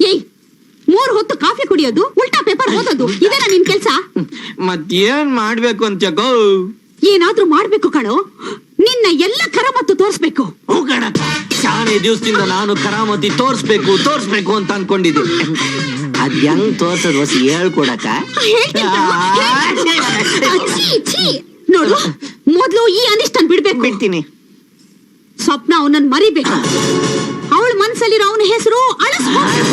ಏಯ್ 3 ಹೊತ್ತು ಕಾಫಿ ಕುಡಿಯೋದು, ಉಲ್ಟಾ ಪೇಪರ್ ಓದೋದು, ಇದೇನಾ ನಿನ್ ಕೆಲ್ಸ? ಮತ್ತೇನ್ ಮಾಡ್ಬೇಕು ಅಂತಕೋ? ಏನಾದ್ರೂ ಮಾಡ್ಬೇಕು ಕಣೋ, ನಿನ್ನ ಎಲ್ಲ ಕರಾಮತ್ತು ತೋರ್ಸ್ಬೇಕು. ಶಾನೆ ದಿವಸದಿಂದ ನಾನು ಕರಾಮತಿ ತೋರ್ಸ್ಬೇಕು ಅಂತ ಅನ್ಕೊಂಡಿದ್ದೆ. ಅದ್ ಹೆಂಗ್ ತೋರ್ಸದ್ ಹೊಸ ಹೇಳ್ಕೊಡಕ? ನೋಡು, ಮೊದ್ಲು ಈ ಅನಿಷ್ಟನ್ ಬಿಡ್ಬೇಕು. ಬಿಡ್ತೀನಿ. ಸ್ವಪ್ನ ಅವನನ್ನ ಮರಿಬೇಕು. ಅವಳ ಮನ್ಸಲ್ಲಿರೋ ಅವನ ಹೆಸರು ಅಳಿಸ್ಬೇಕು.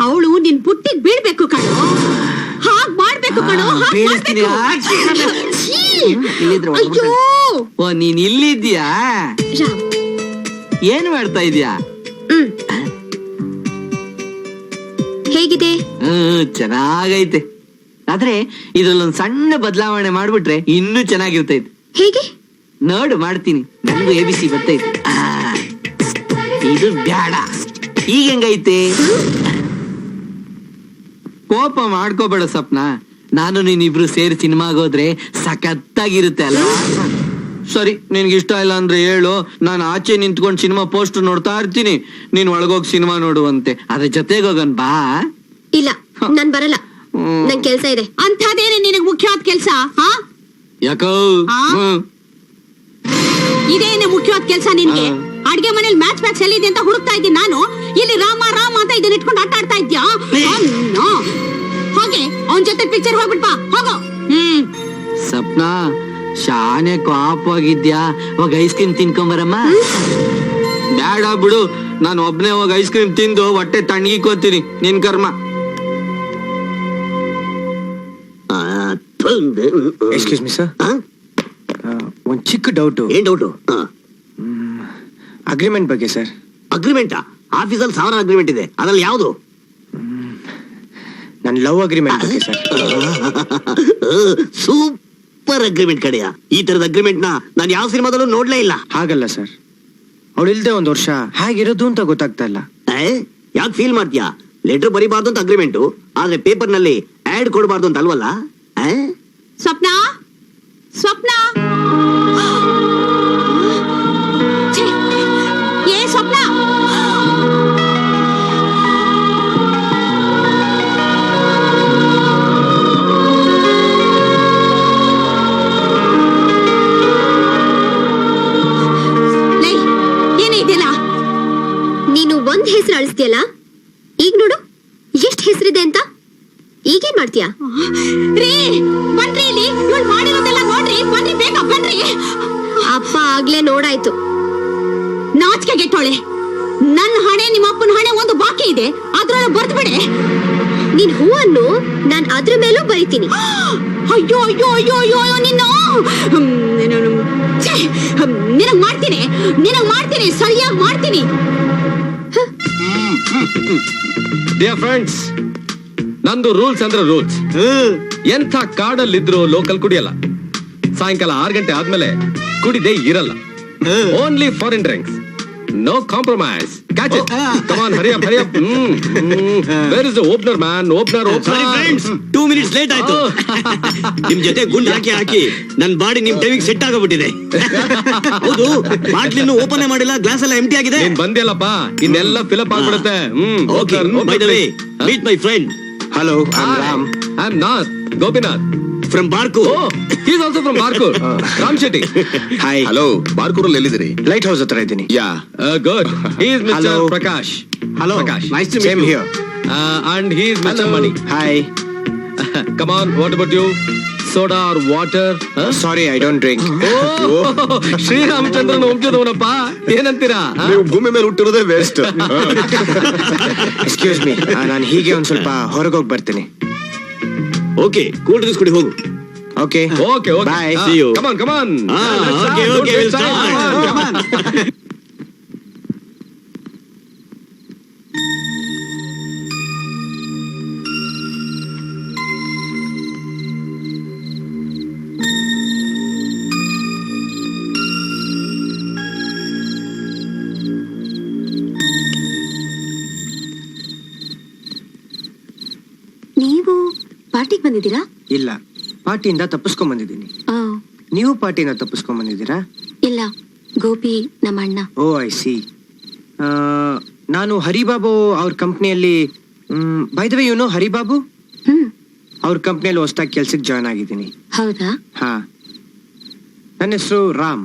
ಅವಳು ನಿನ್ ಪುಟ್ಟಿಗ್ ಬೀಳ್ಬೇಕು ಕಣೋ. ಹಾಗ್ ಮಾಡ್ಬೇಕು ಕಣೋ. ಅಯ್ಯೋ, ಓ ನೀನ್ ಇಲ್ಲಿದ್ಯಾ? ಏನ್ ಮಾಡ್ತಾ ಇದ್ಯಾ? ಹೇಗಿದೆ? ಚೆನ್ನಾಗೈತೆ. ಆದ್ರೆ ಇದ್ರಲ್ಲೊಂದ್ ಸಣ್ಣ ಬದಲಾವಣೆ ಮಾಡ್ಬಿಟ್ರೆ ಇನ್ನೂ ಚೆನ್ನಾಗಿರ್ತೈತೆ. ಹೇಗೆ? ನೋಡು, ಮಾಡ್ತೀನಿ. ನನಗೂ ABC ಬರ್ತೈತೆ. ಇದು ಬ್ಯಾಡ. ಈಗ ಹೆಂಗೈತೆ? ಕೋಪ ಮಾಡ್ಕೋಬೇಡ ಸ್ವಪ್ನ. ನಾನು ನೀನಿಬ್ರು ಸೇರಿ ಸಿನಿಮಾಗೋದ್ರೆ ಸಖತ್ತಾಗಿರುತ್ತೆ ಅಲ್ಲ? ಸರಿ, ನಿನ್ಗೆ ಇಷ್ಟ ಇಲ್ಲ ಅಂದ್ರೆ ಹೇಳು, ನಾನು ಆಚೆ ನಿಂತ್ಕೊಂಡು ಸಿನಿಮಾ ಪೋಸ್ಟರ್ ನೋಡ್ತಾ ಇರ್ತೀನಿ, ನೀನ್ ಒಳಗೋಗಿ ಸಿನಿಮಾ ನೋಡುವಂತೆ. ಅದ್ರ ಜೊತೆಗೆ ಹೋಗನ್ ಬಾ. ಇಲ್ಲ, ನಾನ್ ಬರಲ್ಲ. ನನ್ ಕೆಲ್ಸ ಇದೆ. ಅಂಥದ್ದೇನೆ ನಿನಗ್ ಮುಖ್ಯವಾದ ಕೆಲ್ಸ? ಯಾಕೋ? ಇದೇನೆ ಮುಖ್ಯವಾದ ಕೆಲ್ಸ ನಿನ್ಗೆ? ಅಡ್ಗೆ ಮನೇಲಿ ಮ್ಯಾಚ್ ಪ್ಯಾಕ್ಸ್ ಎಲ್ಲಿದೆ ಅಂತ ಹುಡುಕ್ತಾ ಇದ್ದೀನಿ ನಾನು. ಇಲ್ಲಿ ರಾಮ ಅಂತ ಇದನ್ನ ಇಟ್ಕೊಂಡು ಆಟ ಆಡ್ತಾ ಇದ್ಯಾ? ಹೋಗಿ ಅವನ್ ಜೊತೆ ಪಿಕ್ಚರ್ ಹೋಗ್ಬಿಟ್ ಬಾ, ಹೋಗೋ. ಸಪ್ನ, ಶಾನೆ ಕಾಪಾಗಿದ್ಯಾ? ಹೋಗಿ ಐಸ್ ಕ್ರೀಮ್ ತಿನ್ಕೊಂಬರಮ್ಮ. ಬ್ಯಾಡ ಬಿಡು, ನಾನು ಒಬ್ನೇ ಹೋಗಿ ಐಸ್ ಕ್ರೀಮ್ ತಿಂದು ಹೊಟ್ಟೆ ತಣ್ಣಗಿಕೋತೀನಿ. ನಿನ್ ಕರ್ಮ. ಎಕ್ಸ್ಕ್ಯೂಸ್ ಮಿ ಸರ್, ಒಂದ್ ಚಿಕ್ಕ ಡೌಟು. ಏನ್ ಡೌಟು? ಅಗ್ರಿಮೆಂಟ್ ಬಗ್ಗೆ ಸರ್. ಅಗ್ರಿಮೆಂಟಾ? ಆಫೀಸಲ್ಲಿ 1000 ಅಗ್ರಿಮೆಂಟ್ ಇದೆ, ಅದ್ರಲ್ಲಿ ಯಾವ್ದು? ನನ್ನ ಲವ್ ಅಗ್ರಿಮೆಂಟ್ ಬಗ್ಗೆ ಸರ್. ಸೂಪರ್ ಅಗ್ರಿಮೆಂಟ್ ಕಡೆಯ. ಈ ತರದ ಅಗ್ರಿಮೆಂಟ್ ನಾನು ಯಾವ ಸಿನಿಮಾದಲ್ಲೂ ನೋಡ್ಲೇ ಇಲ್ಲ. ಹಾಗಲ್ಲ ಸರ್, ಅವಳು ಇಲ್ದೆ 1 ವರ್ಷ ಹೇಗಿರೋದು ಅಂತ ಗೊತ್ತಾಗ್ತಾ ಇಲ್ಲ. ಯಾಕೆ ಫೀಲ್ ಮಾಡ್ತೀಯಾ? ಲೆಟರ್ ಬರಿಬಾರ್ದು ಅಂತ ಅಗ್ರಿಮೆಂಟು, ಆದ್ರೆ ಪೇಪರ್ ನಲ್ಲಿ ಆಡ್ ಕೊಡಬಾರ್ದು ಅಂತ ಅಲ್ವಲ್ಲ? ಸ್ವಪ್ನ, ಸ್ವಪ್ನ, ಏ ಸ್ವಪ್ನ, ಏನಿದೆಯಲ್ಲ? ನೀನು ಒಂದ್ ಹೆಸರು ಅಳಿಸ್ತೀಯಲ್ಲ, ಈಗ ನೋಡು ಎಷ್ಟ್ ಹೆಸರಿದೆ ಅಂತ. ಈಗೇನ್ ಮಾಡ್ತೀಯಾ? ರೀ ಬನ್ರಿ, ಇಲ್ಲಿ ಇವ್ಳು ಮಾಡಿರೋದೆಲ್ಲ ನೋಡ್ರಿ. ಬನ್ನಿ, ಬೇಗ ಬನ್ರಿ. ಅಪ್ಪ ಆಗ್ಲೇ ನೋಡಾಯ್ತು. ನಾಚಿಕೆ ಗೆಟ್ಟೋಳೆ. ನನ್ನ ಹಣೆ ನಿಮ್ಮ ಅಪ್ಪನ ಹಣೆ ಒಂದು ಬಾಕಿ ಇದೆ, ಅದ್ರೊಳಗೆ ಬರ್ದು ಬಿಡೆ. ನೀನ್ ಹೂವನ್ನು ನಾನ್ ಅದ್ರ ಮೇಲೂ ಬರಿತೀನಿ. ಅಯ್ಯೋ ಅಯ್ಯೋ ಅಯ್ಯೋ ಅಯ್ಯೋ ನಿನ್ನ ನಿನಗ್ ಮಾಡ್ತೀನಿ, ಸರಿಯಾಗಿ ಮಾಡ್ತೀನಿ. ಡಿಯರ್ ಫ್ರೆಂಡ್ಸ್, ನಂದು ರೂಲ್ಸ್ ಅಂದ್ರೆ ರೂಲ್ಸ್. ಎಂಥ ಕಾಡಲ್ಲಿದ್ರು ಲೋಕಲ್ ಕುಡಿಯಲ್ಲ. ಸಾಯಂಕಾಲ 6 ಗಂಟೆ ಆದ್ಮೇಲೆ ಕುಡಿದೇ ಇರಲ್ಲ. Only foreign drinks, no compromise. Catch it. Come on, hurry up, hurry up. Where is the opener, man? Opener. Sorry friends, 2 minutes late ಆಯ್ತು. ನಿಮ್ ಜೊತೆ ಗುಂಡ್ ಹಾಕಿ ನನ್ ಬಾಡಿ ನಿಮ್ ಟೈಮಿಗೆ ಸೆಟ್ ಆಗೋಗ್ಬಿಟ್ಟಿದೆ. ಹೌದು, ಬಾಟ್ಲಿನ್ನು ಓಪನ್ ಮಾಡಿಲ್ಲ, ಗ್ಲಾಸ್ ಎಲ್ಲ ಎಂಟಿ ಆಗಿದೆ. ನೀನ್ ಬಂದಿಯಲ್ಲಪ್ಪ, ಇನ್ನೆಲ್ಲ ಫಿಲಪ್ ಆಗ್ಬಿಡುತ್ತೆ. Okay, by the way, meet my friend. Hello, I'm Ram. I'm Nath, Gopinath. From Barkur. Oh, he's also from Barkur. Ram Shetty. Hi. Hello, ಬಾರ್ಕೂರಲ್ಲಿ ಎಲ್ಲಿದ್ದೀರಿ? ಲೈಟ್ ಹೌಸ್ ಹತ್ರ ಇದ್ದೀನಿ. ಯಾ. Good. He is Mr. Hello. Prakash. Hello. Prakash. Nice to meet you. Same here. And he is Mr. Mani. Hi. Come on, what about you? Soda or water? Sorry, I don't drink. Oh, ಶ್ರೀರಾಮಚಂದ್ರನ ವಂಶದವನಪ್ಪ, ಏನಂತೀರಾ? ನೀವು ಭೂಮಿ ಮೇಲೆ ಹುಟ್ಟಿರೋದೇ waste. Excuse me, ನಾನು ಹೀಗೆ ಒಂದ್ ಸ್ವಲ್ಪ ಹೊರಗೋಗಿ ಬರ್ತೀನಿ. ಓಕೆ, ಕೂಲ್ ಡ್ರಿಂಕ್ಸ್ ಕುಡಿ ಹೋಗು. Okay. Okay, okay. Bye. See you. Come on, come on. Okay, okay, we'll start. Come on. ನೀವು ಪಾರ್ಟಿಗೆ ಬಂದಿದ್ದೀರಾ? ಇಲ್ಲ, ಪಾರ್ಟಿಯಿಂದ ತಪ್ಪಿಸ್ಕೊಂಡ್ ಬಂದಿದ್ದೀನಿ. ನೀವು ಪಾರ್ಟಿನ ತಪ್ಪಿಸ್ಕೊಂಡ್ ಬಂದಿದ್ದೀರಾ? ಇಲ್ಲ, ಗೋಪಿ ನಮ್ಮ ಅಣ್ಣ. Oh, I see. ನಾನು ಹರಿಬಾಬು ಅವ್ರ ಕಂಪ್ನಿಯಲ್ಲಿ by the way you know Haribabu hmm ಅವ್ರ ಕಂಪ್ನಿಯಲ್ಲಿ ಹೊಸದಾಗಿ ಕೆಲ್ಸಕ್ಕೆ ಜಾಯ್ನ್ ಆಗಿದ್ದೀನಿ. ಹೌದಾ? ಹಾ, ನನ್ನ ಹೆಸರು ರಾಮ್.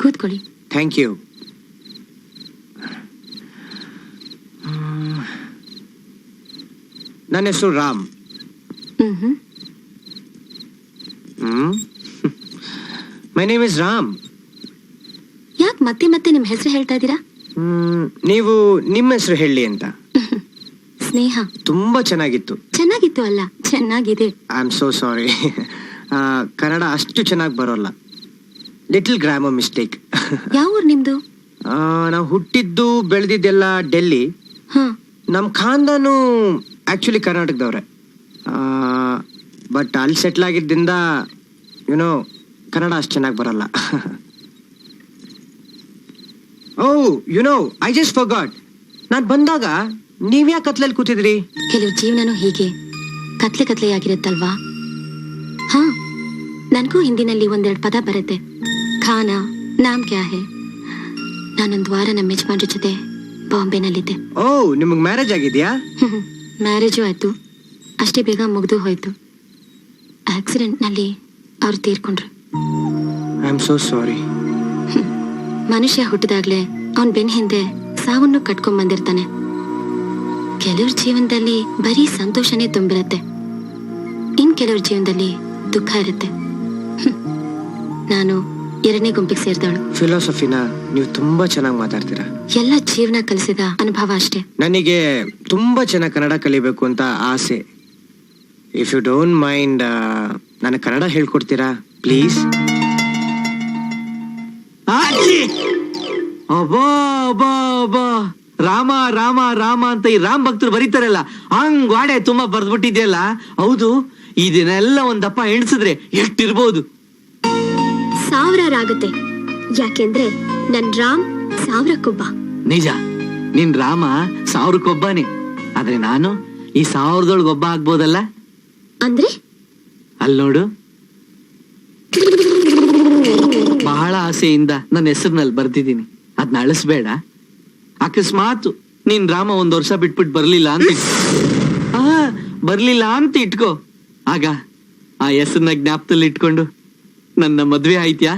ಕೂತ್ಕೊಳ್ಳಿ. Thank you. ನನ್ನ ಹೆಸರು Ram. Hmm my name is Ram. ಯಾಕೆ ಮತ್ತೆ ಮತ್ತೆ ನಿಮ್ ಹೆಸರು ಹೇಳ್ತಾ ಇದ್ದೀರಾ? ನೀವು ನಿಮ್ಮ ಹೆಸರು ಹೇಳಿ ಅಂತ. ಸ್ನೇಹ. ತುಂಬಾ ಚೆನ್ನಾಗಿತ್ತು. ಚೆನ್ನಾಗಿತ್ತು ಅಲ್ಲ, ಚೆನ್ನಾಗಿದೆ. ಐ ಆಮ್ ಸೋ ಸಾರಿ. ಕನ್ನಡ ಅಷ್ಟು ಚೆನ್ನಾಗಿ ಬರೋಲ್ಲ. Little grammar mistake. ಯಾವ ಊರ್ ನಿಮ್ದು? ನಾವು ಹುಟ್ಟಿದ್ದು ಬೆಳೆದಿದ್ದೆಲ್ಲ ಡೆಲ್ಲಿ. ಹಾ. ನಮ್ಮ ಖಾನ್ದಾನು ಆಕ್ಚುಲಿ ಕರ್ನಾಟಕದವ್ರೆ. ಬಟ್ ಅಲ್ಲಿ ಸೆಟ್ಲ್ ಆಗಿದ್ದರಿಂದ ಯುನೋ ಕನ್ನಡ ಅಷ್ಟು ಚೆನ್ನಾಗಿ ಬರಲ್ಲ. ಓ ಯುನೋ ಐ ಜಸ್ಟ್ ಫರ್ಗಾಟ್. ನಾನು ಬಂದಾಗ ನೀವ್ಯಾಕೆ ಕತ್ಲಲ್ಲಿ ಕೂತಿದ್ರಿ? ಕೆಲವು ಜೀವನನೂ ಹೀಗೆ ಕತ್ಲೆ ಕತ್ಲೆಯಾಗಿರುತ್ತಲ್ವಾ? ಹಾ, ನನ್ಗೂ ಹಿಂದಿನಲ್ಲಿ ಒಂದೆರಡು ಪದ ಬರುತ್ತೆ. ಖಾನ ನಾಮ್ ಕ್ಯಾ ಹೇ. ನಾನೊಂದು ವಾರ ನಮ್ಮ ಯಜಮಾನ್ರ ಜೊತೆ ಬಾಂಬೆನಲ್ಲಿದ್ದೆ. ಓ, ನಿಮಗೆ ಮ್ಯಾರೇಜ್ ಆಗಿದ್ಯಾ? ಮ್ಯಾರೇಜು ಆಯ್ತು, ಅಷ್ಟೇ ಬೇಗ ಮುಗ್ದು ಹೋಯ್ತು. ಆಕ್ಸಿಡೆಂಟ್ ನಲ್ಲಿ ಅವ್ರು ತೀರ್ಕೊಂಡ್ರು. I am so sorry. ಮನುಷ್ಯ ಹುಟ್ಟಿದಾಗ್ಲೇ ಅವನ್ ಬೆನ್ ಹಿಂದೆ ಸಾವನ್ನು ಕಟ್ಕೊಂಡ್ ಬಂದಿರ್ತಾನೆ. ಕೆಲವ್ರ ಜೀವನದಲ್ಲಿ ಬರೀ ಸಂತೋಷನೇ ತುಂಬಿರತ್ತೆ, ಇನ್ ಕೆಲವ್ರ ಜೀವನದಲ್ಲಿ ದುಃಖ ಇರುತ್ತೆ. ನಾನು ಎರಡನೇ ಗುಂಪಿಗೆ ಸೇರಿದವಳು. ಫಿಲಾಸಫಿನ ನೀವು ತುಂಬಾ ಚೆನ್ನಾಗಿ ಮಾತಾಡ್ತೀರಾ. ಎಲ್ಲ ಜೀವನ ಕಲಿಸಿದ ಅನುಭವ ಅಷ್ಟೇ. ನನಗೆ ತುಂಬಾ ಚೆನ್ನಾಗಿ ಕನ್ನಡ ಕಲಿಬೇಕು ಅಂತ ಆಸೆ. ಇಫ್ ಯು ಡೋಂಟ್ ಮೈಂಡ್, ನನಗೆ ಕನ್ನಡ ಹೇಳ್ಕೊಡ್ತೀರಾ ಪ್ಲೀಸ್? ಅಬ್ಬಾ ಅಬ್ಬಾ ಅಬ್ಬಾ, ರಾಮ ರಾಮ ರಾಮ ಅಂತ ಈ ರಾಮ್ ಭಕ್ತರು ಬರೀತಾರಲ್ಲ, ಹಂಗ್ ವಾಡೆ ತುಂಬಾ ಬರ್ದ್ಬಿಟ್ಟಿದ್ಯಲ್ಲ. ಹೌದು, ಇದನ್ನೆಲ್ಲ ಒಂದಪ್ಪ ಎಣಿಸಿದ್ರೆ ಎಷ್ಟಿರ್ಬೋದು? ಸಾವಿರಾಗುತ್ತೆ. ಯಾಕೆಂದ್ರೆ ನನ್ ರಾಮ್ ಸಾವಿರಕ್ಕೊಬ್ಬ. ನಿಜ, ನಿನ್ ರಾಮ ಸಾವಿರಕ್ಕೊಬ್ಬನೇ. ಆದ್ರೆ ನಾನು ಈ 1000ದೊಳಗೆ ಒಬ್ಬ ಆಗ್ಬೋದಲ್ಲ? ಅಂದ್ರೆ ಅಲ್ಲಿ ನೋಡು, ಬಹಳ ಆಸೆಯಿಂದ ನನ್ನ ಹೆಸರಿನಲ್ಲಿ ಬರ್ತಿದ್ದೀನಿ. ಅದ್ನ ಅಳಿಸ್ಬೇಡ. ಅಕಸ್ಮಾತ್ ನೀನ್ ರಾಮ 1 ವರ್ಷ ಬಿಟ್ಬಿಟ್ಟು ಬರ್ಲಿಲ್ಲ ಅಂತ ಇಟ್ಕೋ. ಆಗ ಆ ಹೆಸರನ್ನ ಜ್ಞಾಪಕದಲ್ಲಿ ಇಟ್ಕೊಂಡು ನನ್ನ ಮದ್ವೆ ಆಯ್ತ್ಯಾ?